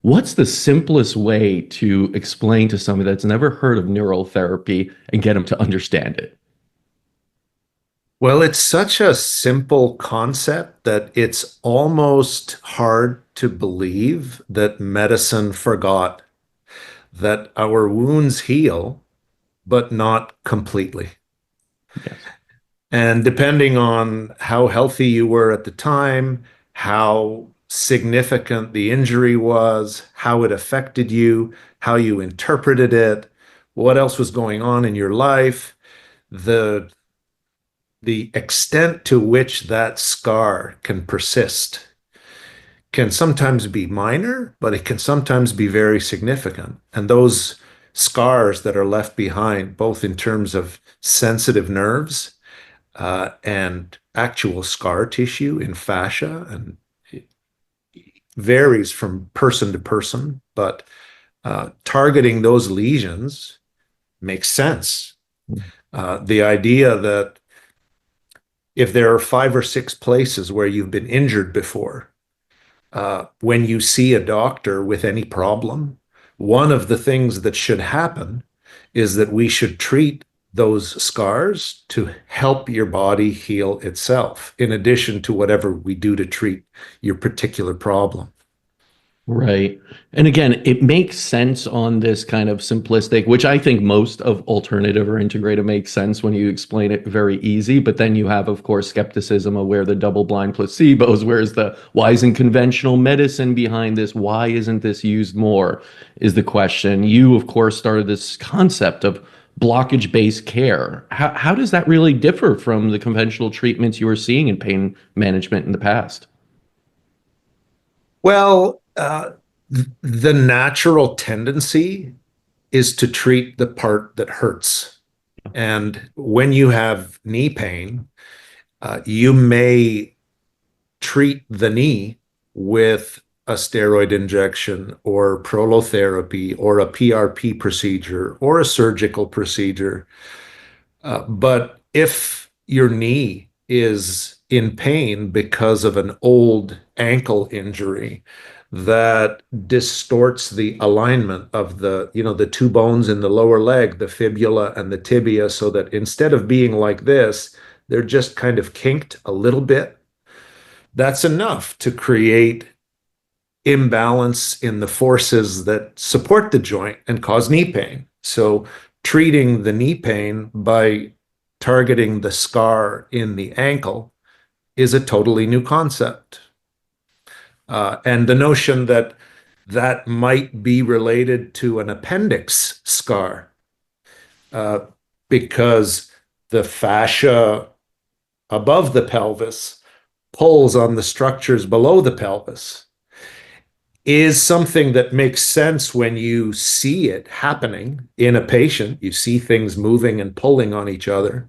What's the simplest way to explain to somebody that's never heard of neural therapy and get them to understand it? Well, it's such a simple concept that it's almost hard to believe that medicine forgot that our wounds heal, but not completely. Yes. And depending on how healthy you were at the time, how significant the injury was, how it affected you, how you interpreted it, what else was going on in your life, the the extent to which that scar can persist can sometimes be minor, but it can sometimes be very significant. And those scars that are left behind, both in terms of sensitive nerves and actual scar tissue in fascia, and it varies from person to person, but targeting those lesions makes sense. The idea that if there are 5 or 6 places where you've been injured before, when you see a doctor with any problem, one of the things that should happen is that we should treat those scars to help your body heal itself, in addition to whatever we do to treat your particular problem. Right. And again, it makes sense on this kind of simplistic, which I think most of alternative or integrative makes sense when you explain it very easy. But then you have, of course, skepticism of where the double-blind placebos, where's the why isn't conventional medicine behind this? Why isn't this used more? Is the question. You, of course, started this concept of blockage-based care. How does that really differ from the conventional treatments you were seeing in pain management in the past? Well, the natural tendency is to treat the part that hurts. And when you have knee pain, you may treat the knee with a steroid injection or prolotherapy or a PRP procedure or a surgical procedure. But if your knee is in pain because of an old ankle injury that distorts the alignment of the two bones in the lower leg, the fibula and the tibia, so that instead of being like this, they're just kind of kinked a little bit, that's enough to create imbalance in the forces that support the joint and cause knee pain. So treating the knee pain by targeting the scar in the ankle is a totally new concept. And the notion that that might be related to an appendix scar, uh, because the fascia above the pelvis pulls on the structures below the pelvis, is something that makes sense when you see it happening in a patient. You see things moving and pulling on each other.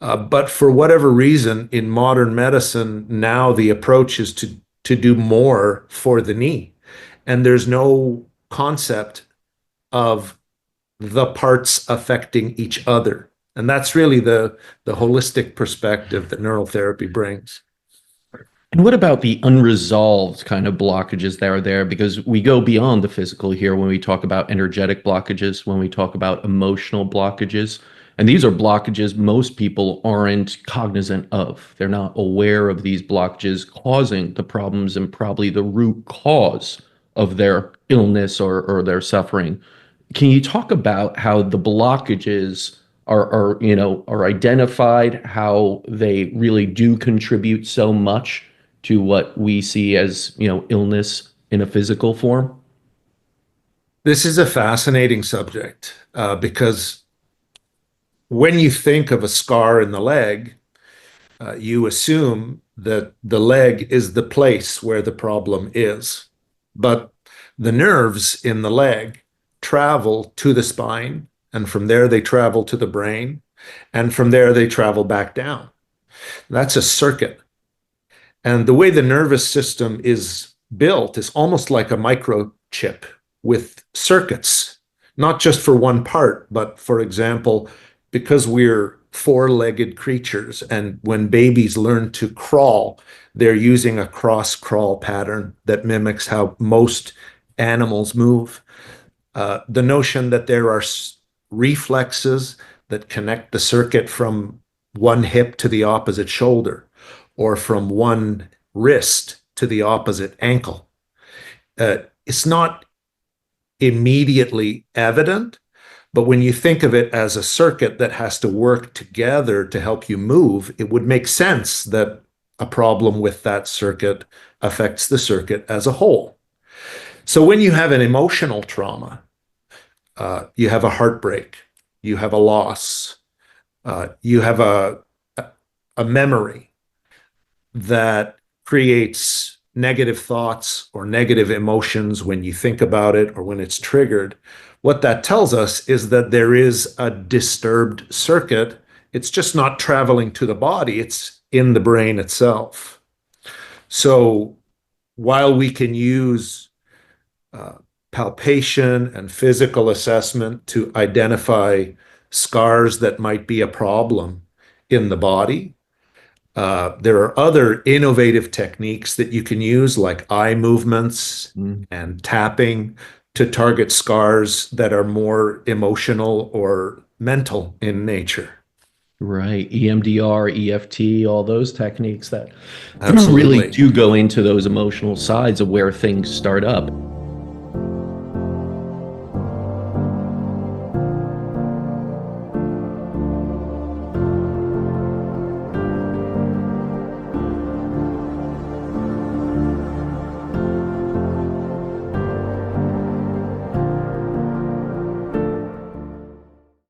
But for whatever reason, in modern medicine, now the approach is to do more for the knee. And there's no concept of the parts affecting each other. And that's really the holistic perspective that neural therapy brings. And what about the unresolved kind of blockages that are there? Because we go beyond the physical here when we talk about energetic blockages, when we talk about emotional blockages. And these are blockages most people aren't cognizant of. They're not aware of these blockages causing the problems and probably the root cause of their illness or their suffering. Can you talk about how the blockages are identified, how they really do contribute so much to what we see as, illness in a physical form? This is a fascinating subject because when you think of a scar in the leg, you assume that the leg is the place where the problem is. But the nerves in the leg travel to the spine, and from there they travel to the brain, and from there they travel back down. That's a circuit. And the way the nervous system is built is almost like a microchip with circuits, not just for one part, but for example, because we're four-legged creatures, and when babies learn to crawl, they're using a cross crawl pattern that mimics how most animals move. The notion that there are reflexes that connect the circuit from one hip to the opposite shoulder or from one wrist to the opposite ankle. It's not immediately evident, but when you think of it as a circuit that has to work together to help you move, it would make sense that a problem with that circuit affects the circuit as a whole. So when you have an emotional trauma, you have a heartbreak, you have a loss, you have a memory that creates negative thoughts or negative emotions when you think about it or when it's triggered. What that tells us is that there is a disturbed circuit. It's just not traveling to the body, it's in the brain itself. So while we can use palpation and physical assessment to identify scars that might be a problem in the body, there are other innovative techniques that you can use, like eye movements Mm. and tapping, to target scars that are more emotional or mental in nature. Right. EMDR, EFT, all those techniques that really Absolutely. do go into those emotional sides of where things start up.